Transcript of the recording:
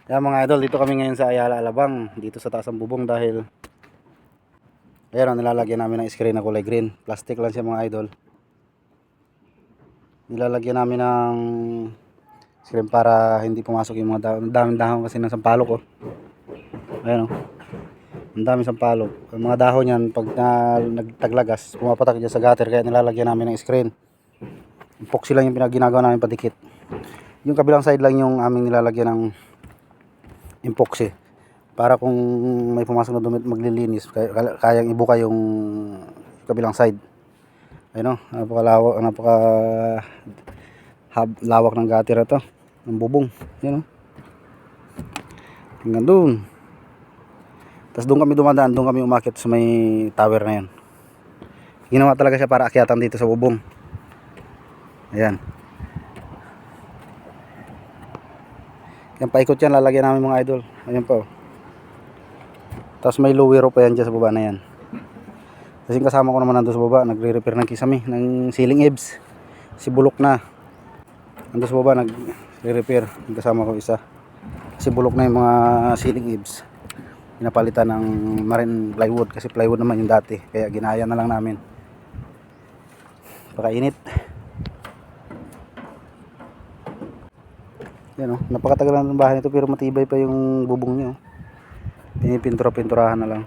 Yan mga idol, dito kami ngayon sa Ayala Alabang, dito sa taas ng bubong dahil ayan, nilalagyan namin ng screen na kulay green. Plastic lang siya mga idol. Nilalagyan namin ng screen para hindi pumasok yung mga daming dahon kasi ng sampalok oh. Ayan oh. Ang daming sampalok. Ang mga dahon yan pag nagtaglagas, pumapatak dyan sa gutter, kaya nilalagyan namin ng screen. Epoxy lang yung ginagawa namin padikit. Yung kabilang side lang yung aming nilalagyan ng epoxy para kung may pumasok na dumi maglilinis kayang ibuka yung kabilang side. Ayun o, napaka lawak ng gutter ito, ng bubong. Ayun o, hanggang doon. Tapos doon kami dumadaan, doon kami umakyat sa may tower na yan. Ginawa talaga siya para akyatan dito sa bubong. Ayan. Yan, paikot yan, lalagyan namin mga idol. Ayan po. Tapos may lower pa yan dyan sa baba na yan. Kasi kasama ko naman nandun sa baba, nagre-repair ng kisame, ng ceiling eaves. Si bulok na. Nandun sa baba, nagre-repair. Kasama ko isa. Si bulok na yung mga ceiling eaves. Pinapalitan ng marine plywood. Kasi plywood naman yung dati. Kaya ginaya na lang namin. Pakainit. Yan o, napakatagal na ng bahay nito pero matibay pa yung bubong niya. Pinipintura-pinturahan na lang.